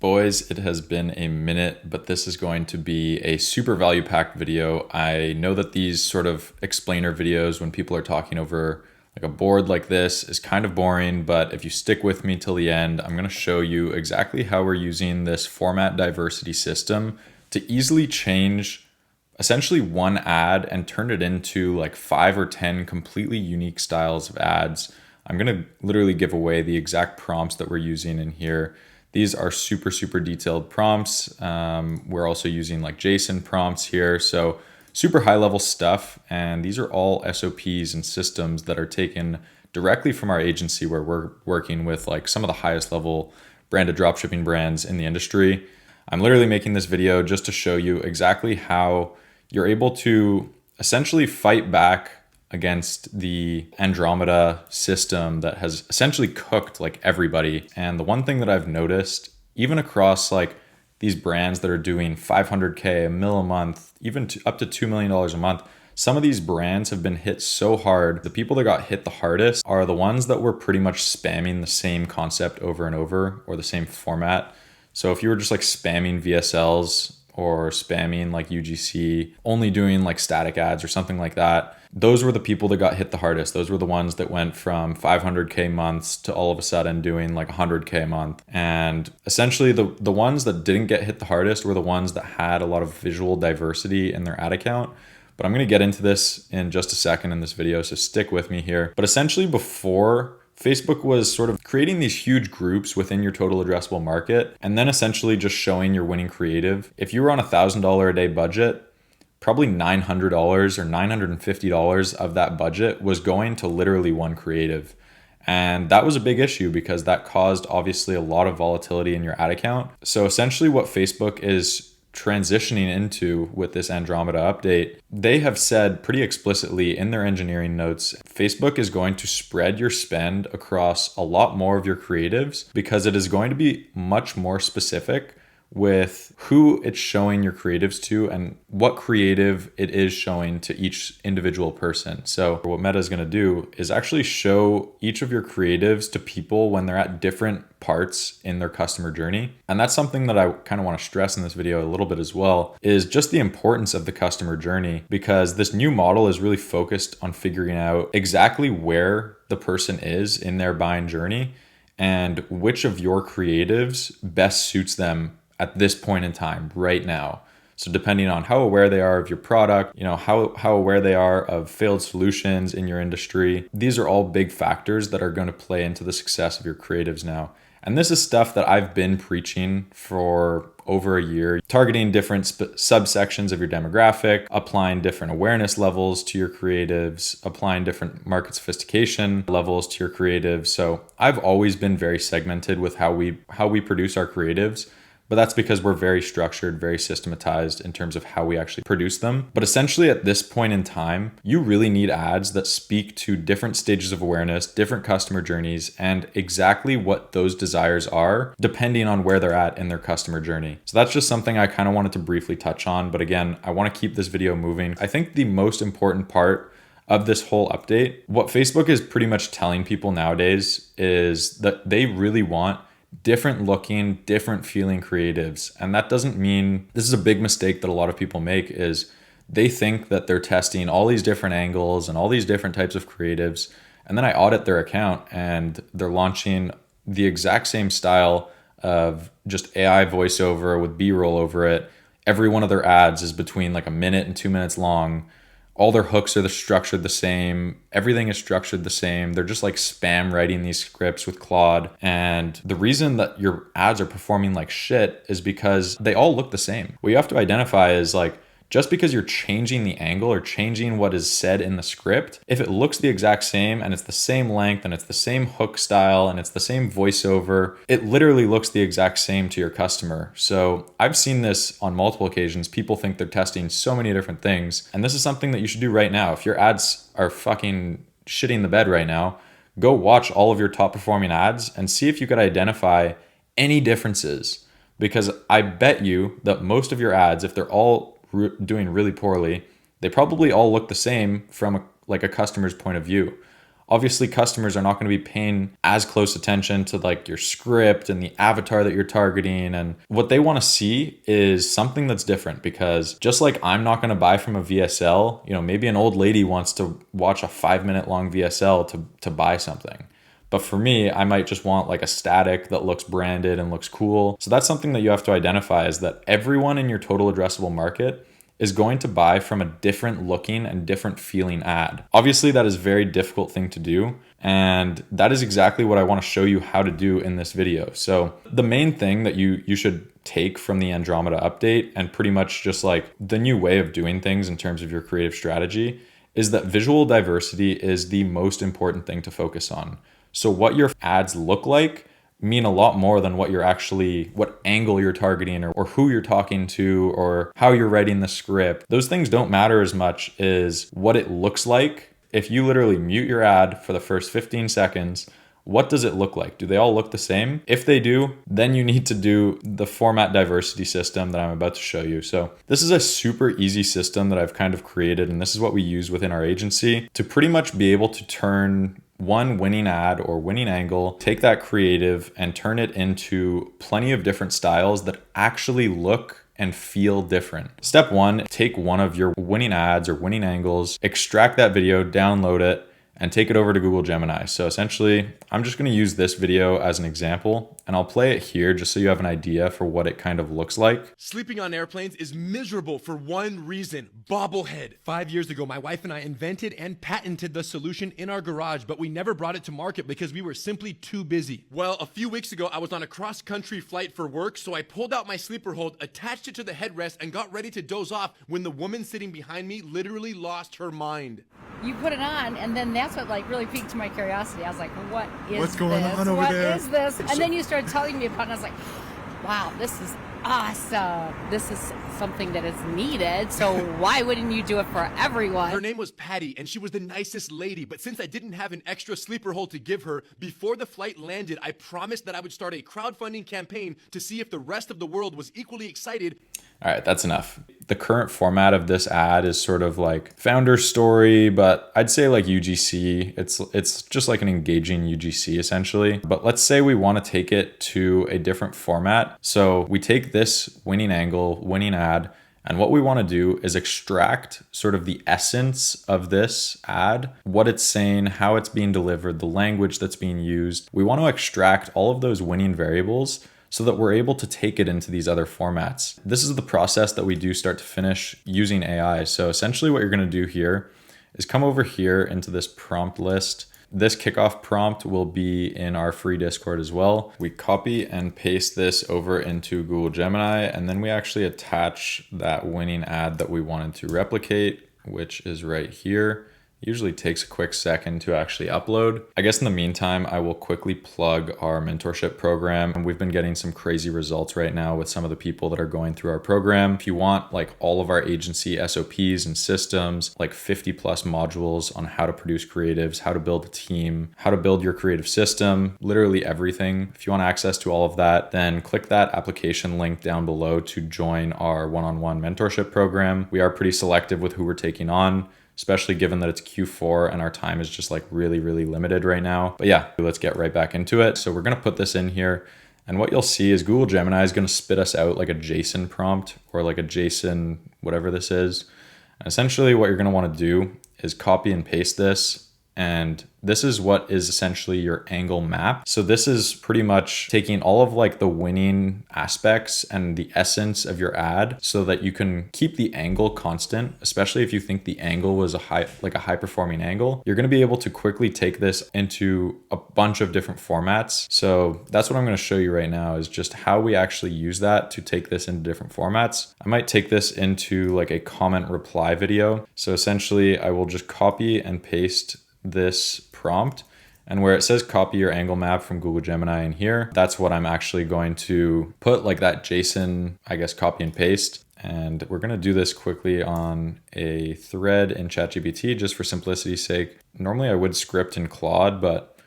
Boys, it has been a minute, but this is going to be a super value packed video. I know that these sort of explainer videos when people are talking over like a board like this is kind of boring, but if you stick with me till the end, I'm going to show you exactly how we're using this format diversity system to easily change essentially one ad and turn it into like 5 or 10 completely unique styles of ads. I'm going to literally give away the exact prompts that we're using in here. These are super, super detailed prompts. We're also using like JSON prompts here. So super high level stuff. And these are all SOPs and systems that are taken directly from our agency where we're working with like some of the highest level branded dropshipping brands in the industry. I'm literally making this video just to show you exactly how you're able to essentially fight back against the Andromeda system that has essentially cooked like everybody. And the one thing that I've noticed, even across like these brands that are doing 500K, a mil a month, even up to $2 million a month, some of these brands have been hit so hard. The people that got hit the hardest are the ones that were pretty much spamming the same concept over and over or the same format. So if you were just like spamming VSLs or spamming like UGC, only doing like static ads or something like that, those were the people that got hit the hardest. Those were the ones that went from 500K months to all of a sudden doing like 100K a month. And essentially the ones that didn't get hit the hardest were the ones that had a lot of visual diversity in their ad account. But I'm going to get into this in just a second in this video, so stick with me here. But essentially before, Facebook was sort of creating these huge groups within your total addressable market and then essentially just showing your winning creative. If you were on $1,000 a day budget, probably $900 or $950 of that budget was going to literally one creative. And that was a big issue because that caused obviously a lot of volatility in your ad account. So essentially what Facebook is transitioning into with this Andromeda update, they have said pretty explicitly in their engineering notes, Facebook is going to spread your spend across a lot more of your creatives because it is going to be much more specific with who it's showing your creatives to and what creative it is showing to each individual person. So what Meta is going to do is actually show each of your creatives to people when they're at different parts in their customer journey. And that's something that I kind of want to stress in this video a little bit as well, is just the importance of the customer journey, because this new model is really focused on figuring out exactly where the person is in their buying journey and which of your creatives best suits them at this point in time right now. So depending on how aware they are of your product, how aware they are of failed solutions in your industry, these are all big factors that are going to play into the success of your creatives now. And this is stuff that I've been preaching for over a year, targeting different subsections of your demographic, applying different awareness levels to your creatives, applying different market sophistication levels to your creatives. So I've always been very segmented with how we produce our creatives. But that's because we're very structured, very systematized in terms of how we actually produce them. But essentially at this point in time, you really need ads that speak to different stages of awareness, different customer journeys, and exactly what those desires are, depending on where they're at in their customer journey. So that's just something I kind of wanted to briefly touch on. But again, I want to keep this video moving. I think the most important part of this whole update, what Facebook is pretty much telling people nowadays is that they really want different looking, different feeling creatives. And that doesn't mean, this is a big mistake that a lot of people make, is they think that they're testing all these different angles and all these different types of creatives. And then I audit their account and they're launching the exact same style of just AI voiceover with B-roll over it. Every one of their ads is between like a minute and 2 minutes long. All their hooks are structured the same. Everything is structured the same. They're just like spam writing these scripts with Claude. And the reason that your ads are performing like shit is because they all look the same. What you have to identify is like, just because you're changing the angle or changing what is said in the script, if it looks the exact same and it's the same length and it's the same hook style and it's the same voiceover, it literally looks the exact same to your customer. So I've seen this on multiple occasions. People think they're testing so many different things. And this is something that you should do right now. If your ads are fucking shitting the bed right now, go watch all of your top performing ads and see if you could identify any differences. Because I bet you that most of your ads, if they're all doing really poorly, they probably all look the same from a customer's point of view. Obviously, customers are not going to be paying as close attention to like your script and the avatar that you're targeting. And what they want to see is something that's different, because just like I'm not going to buy from a VSL, maybe an old lady wants to watch a 5-minute long VSL to buy something. But for me, I might just want like a static that looks branded and looks cool. So that's something that you have to identify, is that everyone in your total addressable market is going to buy from a different looking and different feeling ad. Obviously, that is a very difficult thing to do. And that is exactly what I want to show you how to do in this video. So the main thing that you should take from the Andromeda update, and pretty much just like the new way of doing things in terms of your creative strategy, is that visual diversity is the most important thing to focus on. So what your ads look like mean a lot more than what angle you're targeting, or who you're talking to, or how you're writing the script. Those things don't matter as much as what it looks like. If you literally mute your ad for the first 15 seconds, what does it look like? Do they all look the same? If they do, then you need to do the format diversity system that I'm about to show you. So this is a super easy system that I've kind of created, and this is what we use within our agency to pretty much be able to turn one winning ad or winning angle, take that creative and turn it into plenty of different styles that actually look and feel different. Step one, take one of your winning ads or winning angles, extract that video, download it, and take it over to Google Gemini. So essentially, I'm just going to use this video as an example, and I'll play it here just so you have an idea for what it kind of looks like. Sleeping on airplanes is miserable for one reason: bobblehead. 5 years ago, my wife and I invented and patented the solution in our garage, but we never brought it to market because we were simply too busy. Well, a few weeks ago, I was on a cross-country flight for work, so I pulled out my sleeper hold, attached it to the headrest, and got ready to doze off when the woman sitting behind me literally lost her mind. You put it on, and then that's what like really piqued my curiosity. I was like, what's going on over there? What is this? And then you started telling me about it, and I was like, wow, this is awesome. This is something that is needed. So why wouldn't you do it for everyone? Her name was Patty, and she was the nicest lady. But since I didn't have an extra sleeper hold to give her, before the flight landed, I promised that I would start a crowdfunding campaign to see if the rest of the world was equally excited. All right, that's enough. The current format of this ad is sort of like founder story, but I'd say like UGC. It's just like an engaging UGC essentially. But let's say we want to take it to a different format. So we take this winning angle, winning ad, and what we want to do is extract sort of the essence of this ad, what it's saying, how it's being delivered, the language that's being used. We want to extract all of those winning variables so that we're able to take it into these other formats. This is the process that we do start to finish using AI. So essentially what you're going to do here is come over here into this prompt list. This kickoff prompt will be in our free Discord as well. We copy and paste this over into Google Gemini, and then we actually attach that winning ad that we wanted to replicate, which is right here. Usually takes a quick second to actually upload. I guess in the meantime, I will quickly plug our mentorship program. And we've been getting some crazy results right now with some of the people that are going through our program. If you want like all of our agency SOPs and systems, like 50 plus modules on how to produce creatives, how to build a team, how to build your creative system, literally everything. If you want access to all of that, then click that application link down below to join our one-on-one mentorship program. We are pretty selective with who we're taking on, especially given that it's Q4 and our time is just like really, really limited right now. But yeah, let's get right back into it. So we're gonna put this in here, and what you'll see is Google Gemini is gonna spit us out like a JSON prompt or like a JSON, whatever this is. And essentially what you're gonna wanna do is copy and paste this. And this is what is essentially your angle map. So this is pretty much taking all of like the winning aspects and the essence of your ad so that you can keep the angle constant, especially if you think the angle was a high performing angle. You're gonna be able to quickly take this into a bunch of different formats. So that's what I'm gonna show you right now, is just how we actually use that to take this into different formats. I might take this into like a comment reply video. So essentially I will just copy and paste this prompt, and where it says copy your angle map from Google Gemini in here, that's what I'm actually going to put like that JSON, I guess, copy and paste. And we're going to do this quickly on a thread in ChatGPT just for simplicity's sake. Normally I would script in Claude, but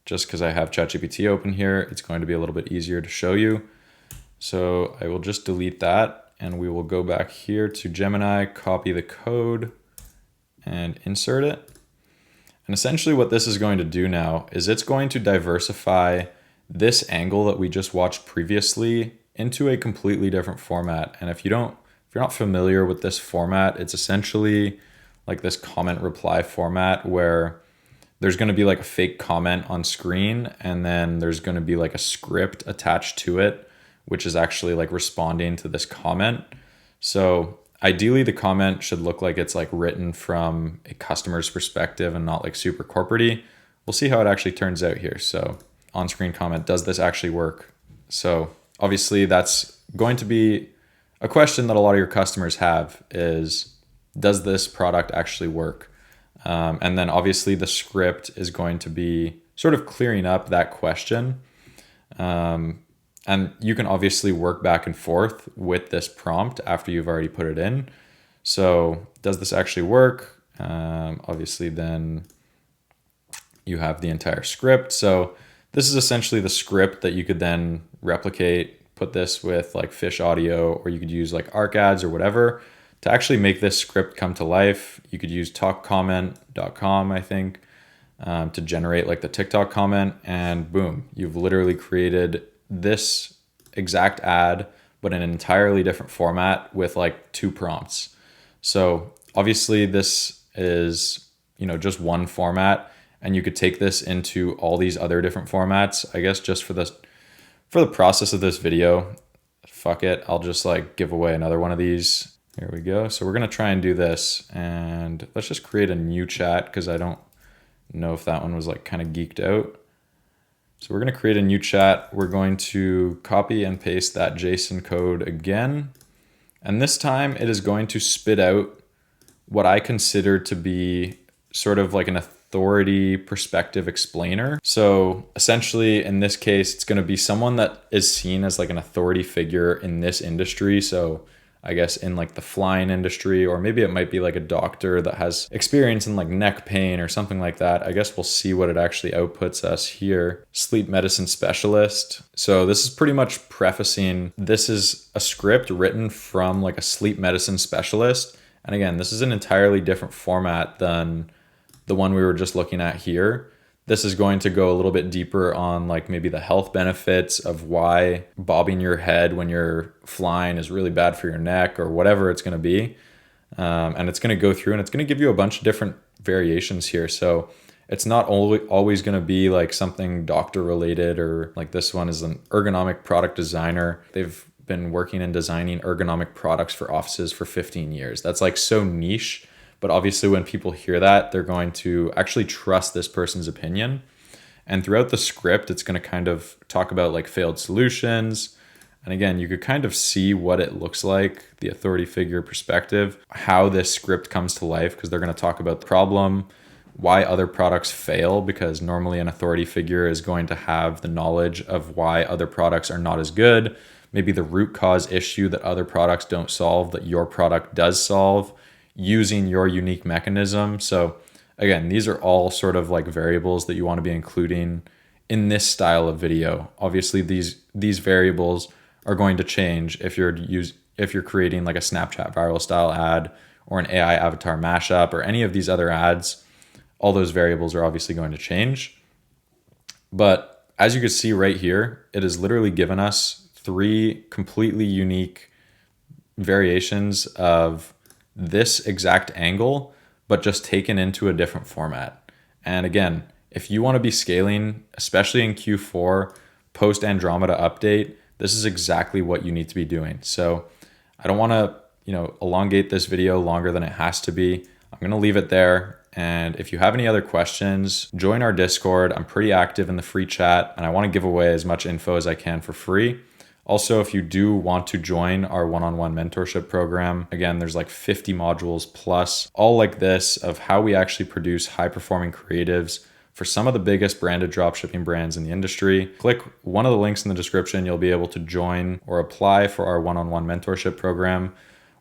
just because I have ChatGPT open here, it's going to be a little bit easier to show you. So I will just delete that, and we will go back here to Gemini, copy the code and insert it. And essentially what this is going to do now is it's going to diversify this angle that we just watched previously into a completely different format. And if you're not familiar with this format, it's essentially like this comment reply format where there's going to be like a fake comment on screen, and then there's going to be like a script attached to it, which is actually like responding to this comment. So ideally the comment should look like it's like written from a customer's perspective and not like super corporate-y. We'll see how it actually turns out here. So on-screen comment, does this actually work? So obviously that's going to be a question that a lot of your customers have is, does this product actually work? And then obviously the script is going to be sort of clearing up that question. And you can obviously work back and forth with this prompt after you've already put it in. So does this actually work? Obviously then you have the entire script. So this is essentially the script that you could then replicate, put this with like Fish Audio, or you could use like ArcAds or whatever to actually make this script come to life. You could use talkcomment.com, I think, to generate like the TikTok comment, and boom, you've literally created this exact ad, but in an entirely different format with like 2 prompts. So obviously this is, just one format, and you could take this into all these other different formats. I guess just for the process of this video, fuck it, I'll just like give away another one of these. Here we go. So we're going to try and do this, and let's just create a new chat because I don't know if that one was like kind of geeked out. So we're going to create a new chat. We're going to copy and paste that JSON code again. And this time it is going to spit out what I consider to be sort of like an authority perspective explainer. So essentially in this case, it's going to be someone that is seen as like an authority figure in this industry. So I guess in like the flying industry, or maybe it might be like a doctor that has experience in like neck pain or something like that. I guess we'll see what it actually outputs us here. Sleep medicine specialist. So this is pretty much prefacing, this is a script written from like a sleep medicine specialist. And again, this is an entirely different format than the one we were just looking at here. This is going to go a little bit deeper on like maybe the health benefits of why bobbing your head when you're flying is really bad for your neck, or whatever it's going to be. And it's going to go through and it's going to give you a bunch of different variations here. So it's not always going to be like something doctor related, or like this one is an ergonomic product designer. They've been working and designing ergonomic products for offices for 15 years. That's like so niche. But obviously when people hear that, they're going to actually trust this person's opinion. And throughout the script, it's going to kind of talk about like failed solutions. And again, you could kind of see what it looks like, the authority figure perspective, how this script comes to life, because they're going to talk about the problem, why other products fail, because normally an authority figure is going to have the knowledge of why other products are not as good, maybe the root cause issue that other products don't solve that your product does solve, using your unique mechanism. So again, these are all sort of like variables that you want to be including in this style of video. Obviously these variables are going to change if you're creating like a Snapchat viral style ad or an AI avatar mashup or any of these other ads. All those variables are obviously going to change. But as you can see right here, it has literally given us 3 completely unique variations of this exact angle, but just taken into a different format. And again, if you want to be scaling, especially in Q4, post Andromeda update, this is exactly what you need to be doing. So I don't want to, elongate this video longer than it has to be. I'm going to leave it there. And if you have any other questions, join our Discord. I'm pretty active in the free chat, and I want to give away as much info as I can for free. Also, if you do want to join our one-on-one mentorship program, again, there's like 50 modules plus, all like this, of how we actually produce high-performing creatives for some of the biggest branded dropshipping brands in the industry. Click one of the links in the description. You'll be able to join or apply for our one-on-one mentorship program.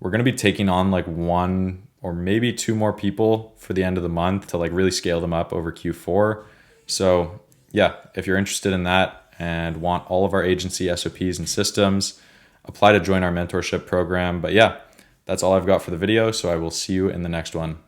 We're going to be taking on like 1 or maybe 2 more people for the end of the month to like really scale them up over Q4. So yeah, if you're interested in that, and want all of our agency SOPs and systems, apply to join our mentorship program. But yeah, that's all I've got for the video. So I will see you in the next one.